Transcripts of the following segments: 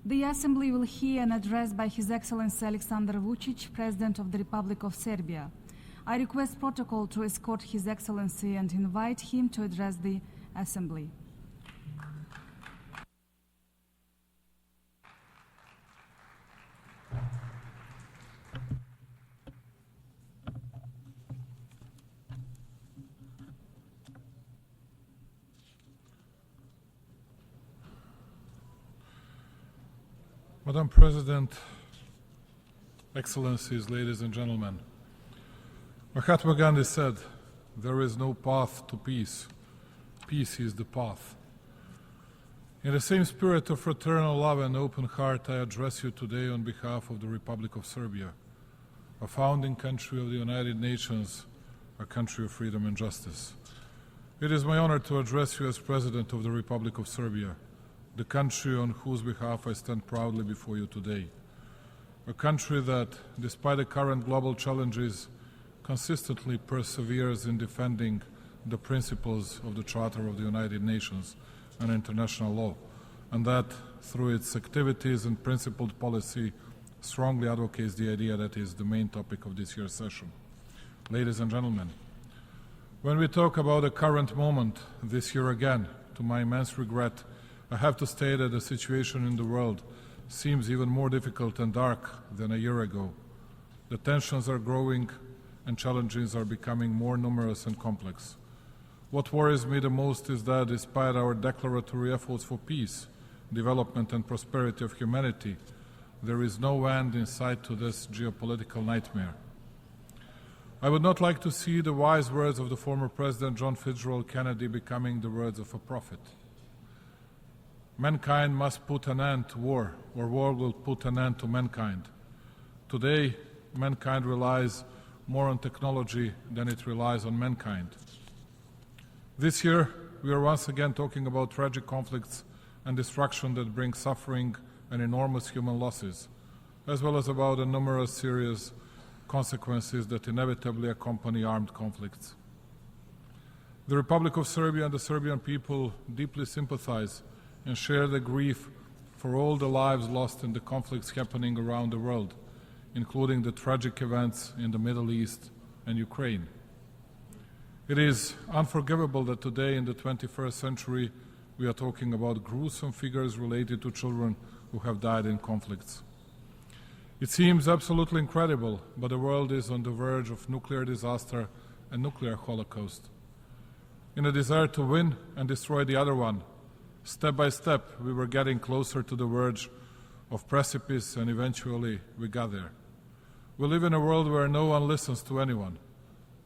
The Assembly will hear an address by His Excellency Alexander Vučić, President of the Republic of Serbia. I request protocol to escort His Excellency and invite him to address the Assembly. Madam President, Excellencies, ladies and gentlemen, Mahatma Gandhi said, "There is no path to peace. Peace is the path." In the same spirit of fraternal love and open heart, I address you today on behalf of the Republic of Serbia, a founding country of the United Nations, a country of freedom and justice. It is my honor to address you as President of the Republic of Serbia, the country on whose behalf I stand proudly before you today. A country that, despite the current global challenges, consistently perseveres in defending the principles of the Charter of the United Nations and international law, and that, through its activities and principled policy, strongly advocates the idea that is the main topic of this year's session. Ladies and gentlemen, when we talk about the current moment this year again, to my immense regret, I have to state that the situation in the world seems even more difficult and dark than a year ago. The tensions are growing and challenges are becoming more numerous and complex. What worries me the most is that despite our declaratory efforts for peace, development and prosperity of humanity, there is no end in sight to this geopolitical nightmare. I would not like to see the wise words of the former President John Fitzgerald Kennedy becoming the words of a prophet. Mankind must put an end to war, or war will put an end to mankind. Today, mankind relies more on technology than it relies on mankind. This year, we are once again talking about tragic conflicts and destruction that bring suffering and enormous human losses, as well as about the numerous serious consequences that inevitably accompany armed conflicts. The Republic of Serbia and the Serbian people deeply sympathize and share the grief for all the lives lost in the conflicts happening around the world, including the tragic events in the Middle East and Ukraine. It is unforgivable that today, in the 21st century, we are talking about gruesome figures related to children who have died in conflicts. It seems absolutely incredible, but the world is on the verge of nuclear disaster and nuclear holocaust. In a desire to win and destroy the other one, step by step, we were getting closer to the verge of precipice, and eventually we got there. We live in a world where no one listens to anyone.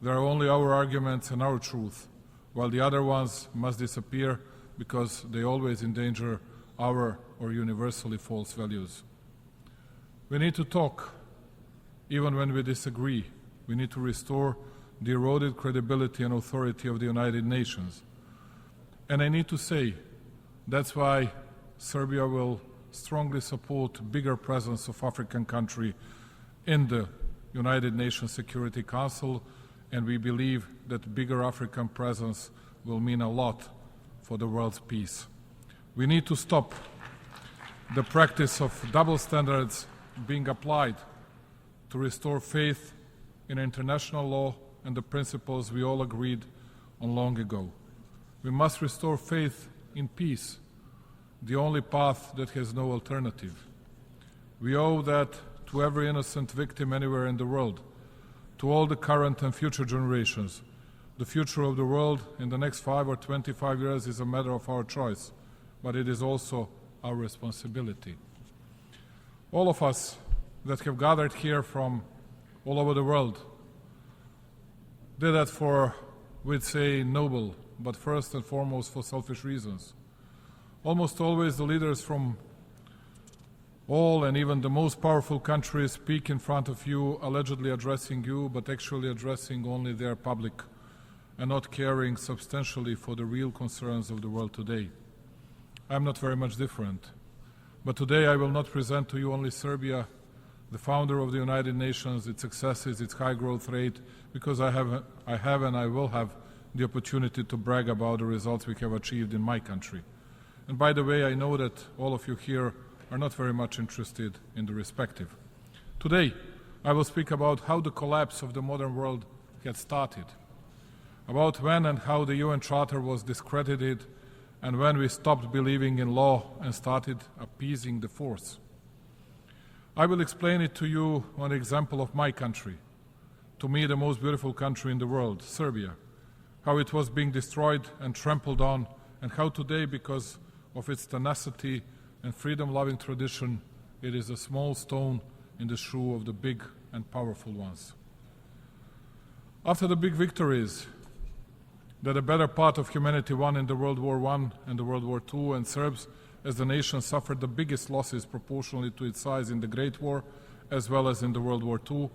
There are only our arguments and our truth, while the other ones must disappear because they always endanger our or universally false values. We need to talk, even when we disagree. We need to restore the eroded credibility and authority of the United Nations. And I need to say, that's why Serbia will strongly support bigger presence of African country in the United Nations Security Council, and we believe that bigger African presence will mean a lot for the world's peace. We need to stop the practice of double standards being applied to restore faith in international law and the principles we all agreed on long ago. We must restore faith in peace, the only path that has no alternative. We owe that to every innocent victim anywhere in the world, to all the current and future generations. The future of the world in the next 5 or 25 years is a matter of our choice, but it is also our responsibility. All of us that have gathered here from all over the world did that for, we'd say, noble, but first and foremost for selfish reasons. Almost always the leaders from all and even the most powerful countries speak in front of you, allegedly addressing you, but actually addressing only their public and not caring substantially for the real concerns of the world today. I'm not very much different. But today I will not present to you only Serbia, the founder of the United Nations, its successes, its high growth rate, because I have and I will have the opportunity to brag about the results we have achieved in my country. And by the way, I know that all of you here are not very much interested in the respective. Today, I will speak about how the collapse of the modern world had started, about when and how the UN Charter was discredited, and when we stopped believing in law and started appeasing the force. I will explain it to you on the example of my country, to me the most beautiful country in the world, Serbia, how it was being destroyed and trampled on, and how today, because of its tenacity and freedom-loving tradition, it is a small stone in the shoe of the big and powerful ones. After the big victories that a better part of humanity won in the World War I and the World War II, and Serbs as the nation suffered the biggest losses proportionally to its size in the Great War as well as in the World War II,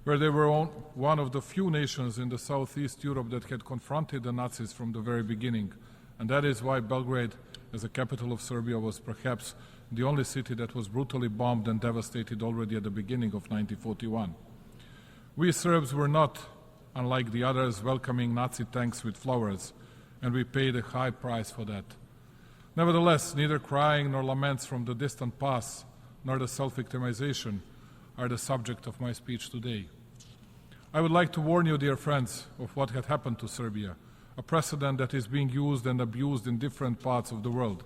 where they were one of the few nations in the Southeast Europe that had confronted the Nazis from the very beginning. And that is why Belgrade, as the capital of Serbia, was perhaps the only city that was brutally bombed and devastated already at the beginning of 1941. We Serbs were not, unlike the others, welcoming Nazi tanks with flowers, and we paid a high price for that. Nevertheless, neither crying nor laments from the distant past, nor the self-victimization are the subject of my speech today. I would like to warn you, dear friends, of what had happened to Serbia, a precedent that is being used and abused in different parts of the world,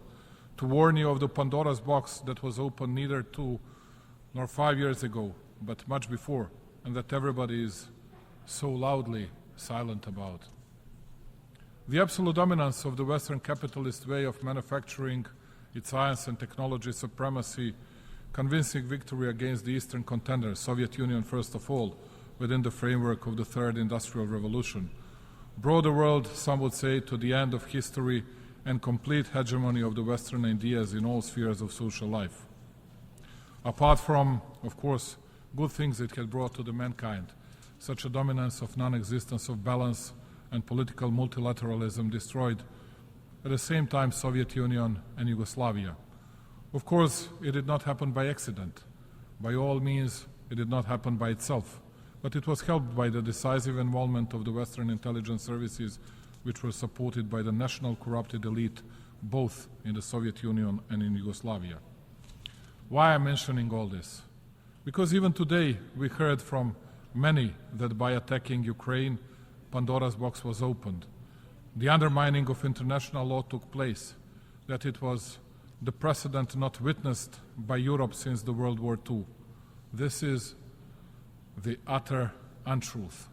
to warn you of the Pandora's box that was opened neither 2 nor 5 years ago, but much before, and that everybody is so loudly silent about. The absolute dominance of the Western capitalist way of manufacturing, its science and technology supremacy, convincing victory against the Eastern contenders, Soviet Union first of all, within the framework of the Third Industrial Revolution, brought the world, some would say, to the end of history and complete hegemony of the Western ideas in all spheres of social life. Apart from, of course, good things it had brought to the mankind, such a dominance of non-existence of balance and political multilateralism destroyed at the same time Soviet Union and Yugoslavia. Of course, it did not happen by accident. By all means, it did not happen by itself, but it was helped by the decisive involvement of the Western intelligence services, which were supported by the national corrupted elite, both in the Soviet Union and in Yugoslavia. Why am I mentioning all this? Because even today we heard from many that by attacking Ukraine, Pandora's box was opened. The undermining of international law took place, that it was the precedent not witnessed by Europe since the World War II. This is the utter untruth.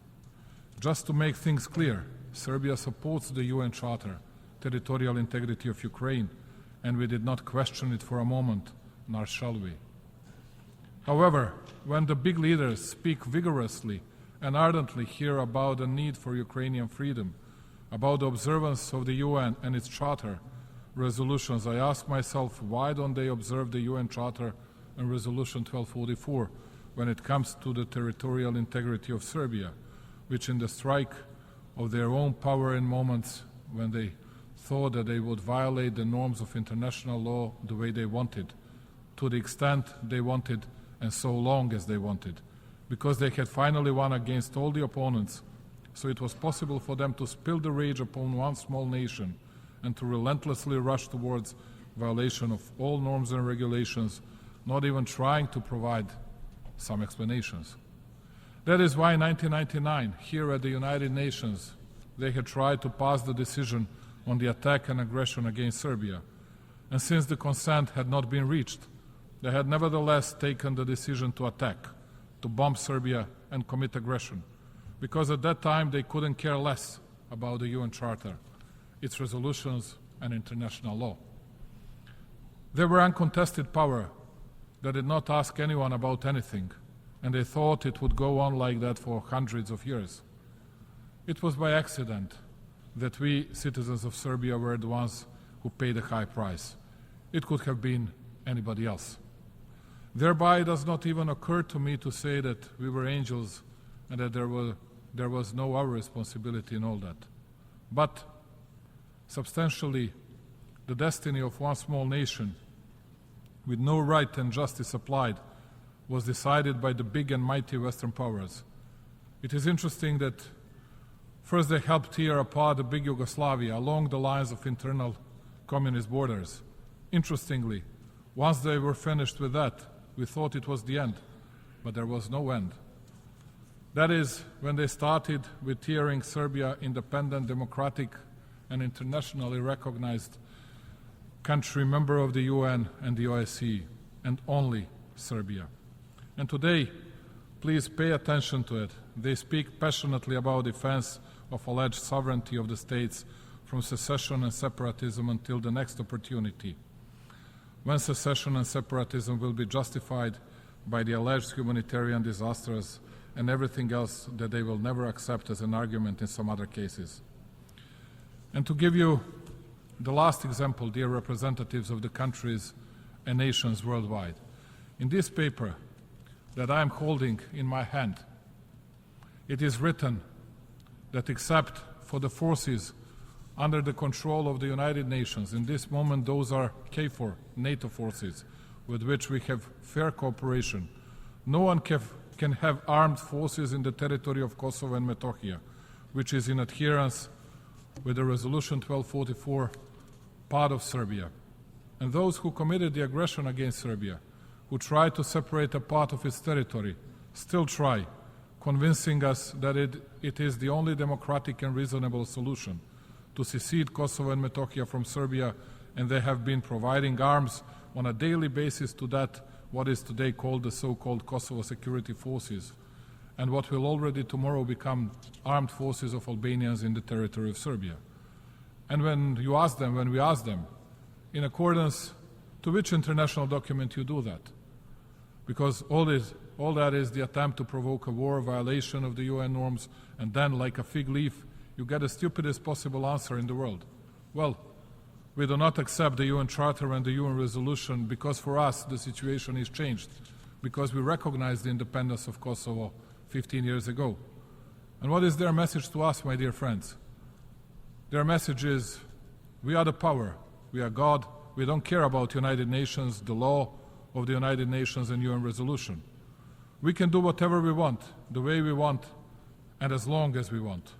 Just to make things clear, Serbia supports the UN Charter, territorial integrity of Ukraine, and we did not question it for a moment, nor shall we. However, when the big leaders speak vigorously and ardently here about the need for Ukrainian freedom, about the observance of the UN and its Charter resolutions, I ask myself, why don't they observe the UN Charter and Resolution 1244 when it comes to the territorial integrity of Serbia, which in the strike of their own power in moments when they thought that they would violate the norms of international law the way they wanted, to the extent they wanted and so long as they wanted, because they had finally won against all the opponents, so it was possible for them to spill the rage upon one small nation and to relentlessly rush towards violation of all norms and regulations, not even trying to provide some explanations. That is why in 1999, here at the United Nations, they had tried to pass the decision on the attack and aggression against Serbia. And since the consent had not been reached, they had nevertheless taken the decision to attack, to bomb Serbia and commit aggression, because at that time they couldn't care less about the UN Charter, its resolutions and international law. They were uncontested power that did not ask anyone about anything, and they thought it would go on like that for hundreds of years. It was by accident that we, citizens of Serbia, were the ones who paid a high price. It could have been anybody else. Thereby, it does not even occur to me to say that we were angels and that there was no our responsibility in all that. But substantially, the destiny of one small nation, with no right and justice applied, was decided by the big and mighty Western powers. It is interesting that first they helped tear apart the big Yugoslavia along the lines of internal communist borders. Interestingly, Once they were finished with that, we thought it was the end, but there was no end. That is when they started with tearing Serbia independent, democratic, and internationally recognized country, member of the UN and the OSCE, and only Serbia. And today, please pay attention to it. They speak passionately about defense of alleged sovereignty of the states from secession and separatism until the next opportunity, when secession and separatism will be justified by the alleged humanitarian disasters and everything else that they will never accept as an argument in some other cases. And to give you the last example, dear representatives of the countries and nations worldwide, in this paper that I am holding in my hand, it is written that except for the forces under the control of the United Nations, in this moment those are KFOR, NATO forces, with which we have fair cooperation, no one can have armed forces in the territory of Kosovo and Metohija, which is in adherence with the Resolution 1244, part of Serbia. And those who committed the aggression against Serbia, who tried to separate a part of its territory, still try, convincing us that it is the only democratic and reasonable solution to secede Kosovo and Metohija from Serbia, and they have been providing arms on a daily basis to that what is today called the so-called Kosovo Security Forces, and what will already tomorrow become armed forces of Albanians in the territory of Serbia. And when we ask them, in accordance to which international document you do that? Because all that is the attempt to provoke a war, violation of the UN norms, and then, like a fig leaf, you get the stupidest possible answer in the world. Well, we do not accept the UN Charter and the UN resolution because for us the situation is changed, because we recognize the independence of Kosovo 15 years ago. And what is their message to us, my dear friends? Their message is, we are the power, we are God, we don't care about United Nations, the law of the United Nations and UN resolution. We can do whatever we want, the way we want, and as long as we want.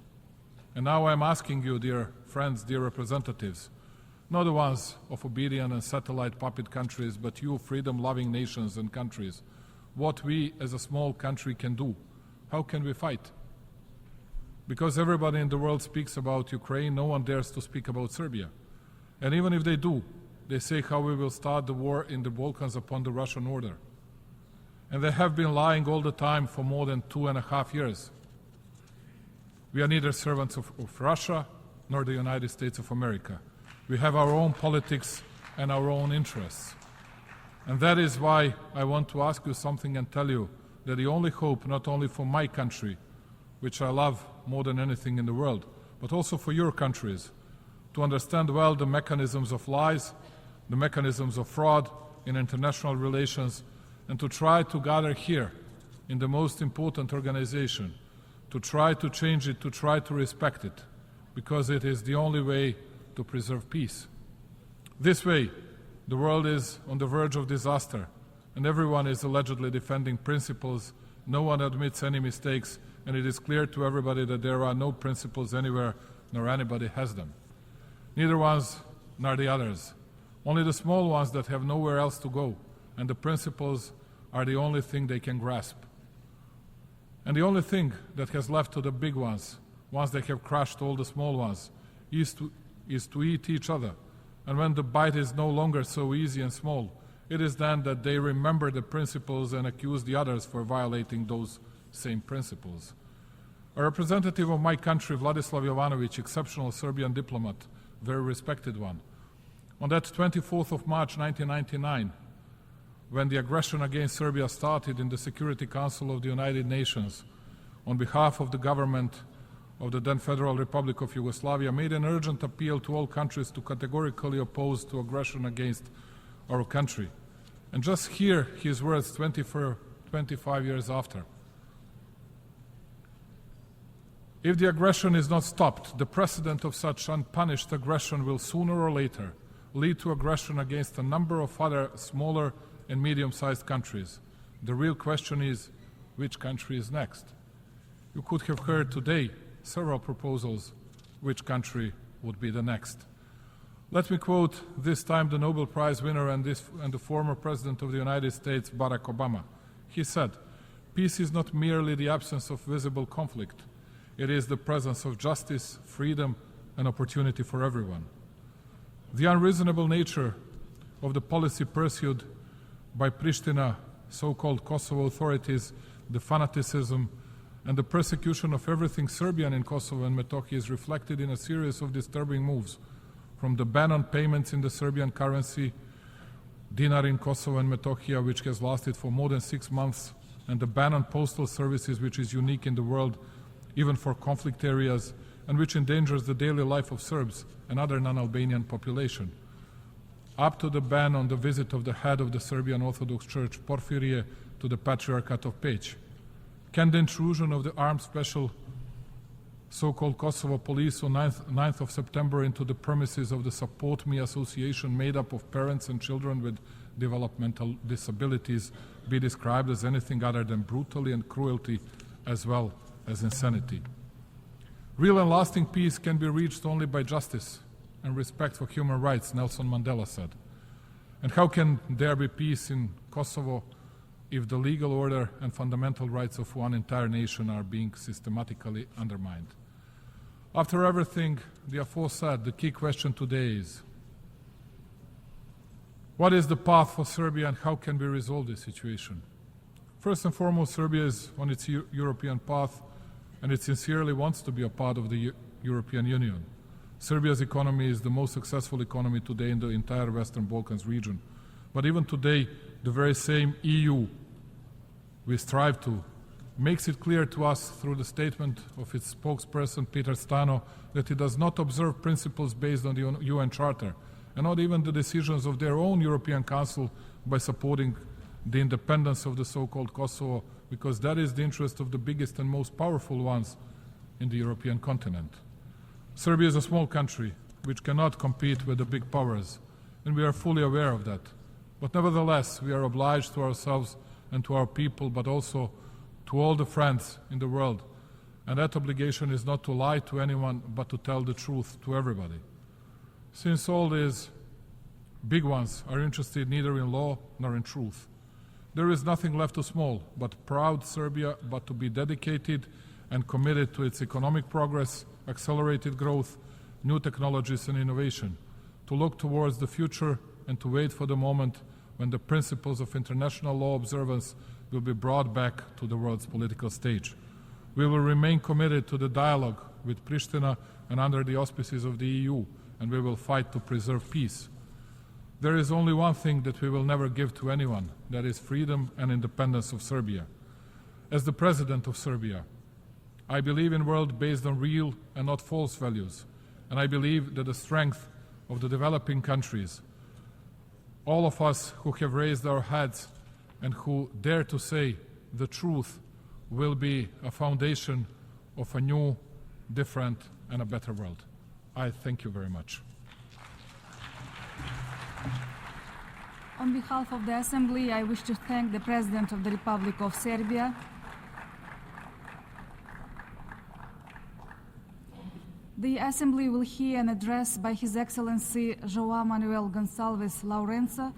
And now I'm asking you, dear friends, dear representatives, not the ones of obedient and satellite puppet countries, but you freedom-loving nations and countries, what we as a small country can do. How can we fight? Because everybody in the world speaks about Ukraine, no one dares to speak about Serbia. And even if they do, they say how we will start the war in the Balkans upon the Russian order. And they have been lying all the time for more than 2.5 years. We are neither servants of Russia nor the United States of America. We have our own politics and our own interests. And that is why I want to ask you something and tell you that the only hope, not only for my country, which I love more than anything in the world, but also for your countries, to understand well the mechanisms of lies, the mechanisms of fraud in international relations, and to try to gather here in the most important organization, to try to change it, to try to respect it, because it is the only way to preserve peace. This way, the world is on the verge of disaster, and everyone is allegedly defending principles. No one admits any mistakes, and it is clear to everybody that there are no principles anywhere, nor anybody has them. Neither ones nor the others. Only the small ones that have nowhere else to go, and the principles are the only thing they can grasp. And the only thing that has left to the big ones, once they have crushed all the small ones, is to eat each other. And when the bite is no longer so easy and small, it is then that they remember the principles and accuse the others for violating those same principles. A representative of my country, Vladislav Jovanovic, exceptional Serbian diplomat, very respected one, on that 24th of March 1999, when the aggression against Serbia started in the Security Council of the United Nations, on behalf of the government of the then Federal Republic of Yugoslavia, made an urgent appeal to all countries to categorically oppose to aggression against our country. And just hear his words 25 years after. If the aggression is not stopped, the precedent of such unpunished aggression will sooner or later lead to aggression against a number of other smaller and medium-sized countries. The real question is, which country is next? You could have heard today several proposals which country would be the next. Let me quote this time the Nobel Prize winner and the former President of the United States, Barack Obama. He said, "Peace is not merely the absence of visible conflict. It is the presence of justice, freedom, and opportunity for everyone." The unreasonable nature of the policy pursued by Pristina, so-called Kosovo authorities, the fanaticism and the persecution of everything Serbian in Kosovo and Metohija is reflected in a series of disturbing moves, from the ban on payments in the Serbian currency, dinar in Kosovo and Metohija, which has lasted for more than 6 months, and the ban on postal services, which is unique in the world, even for conflict areas, and which endangers the daily life of Serbs and other non-Albanian population, up to the ban on the visit of the head of the Serbian Orthodox Church, Porfirije, to the Patriarchate of Peć. Can the intrusion of the armed special so-called Kosovo police on 9th of September into the premises of the Support Me Association, made up of parents and children with developmental disabilities, be described as anything other than brutality and cruelty, as well as insanity? Real and lasting peace can be reached only by justice and respect for human rights, Nelson Mandela said. And how can there be peace in Kosovo if the legal order and fundamental rights of one entire nation are being systematically undermined? After everything the aforesaid, the key question today is, what is the path for Serbia and how can we resolve this situation? First and foremost, Serbia is on its European path and it sincerely wants to be a part of the European Union. Serbia's economy is the most successful economy today in the entire Western Balkans region. But even today, the very same EU we strive to makes it clear to us through the statement of its spokesperson, Peter Stano, that it does not observe principles based on the UN Charter, and not even the decisions of their own European Council by supporting the independence of the so-called Kosovo, because that is the interest of the biggest and most powerful ones in the European continent. Serbia is a small country which cannot compete with the big powers, and we are fully aware of that. But nevertheless, we are obliged to ourselves and to our people, but also to all the friends in the world. And that obligation is not to lie to anyone, but to tell the truth to everybody. Since all these big ones are interested neither in law nor in truth, there is nothing left to small but proud Serbia, but to be dedicated and committed to its economic progress, accelerated growth, new technologies and innovation, to look towards the future and to wait for the moment when the principles of international law observance will be brought back to the world's political stage. We will remain committed to the dialogue with Pristina and under the auspices of the EU, and we will fight to preserve peace. There is only one thing that we will never give to anyone, that is freedom and independence of Serbia. As the President of Serbia, I believe in a world based on real and not false values, and I believe that the strength of the developing countries, all of us who have raised our heads and who dare to say the truth, will be a foundation of a new, different, and a better world. I thank you very much. On behalf of the Assembly, I wish to thank the President of the Republic of Serbia, The Assembly will hear an address by His Excellency João Manuel Gonçalves Lourenço,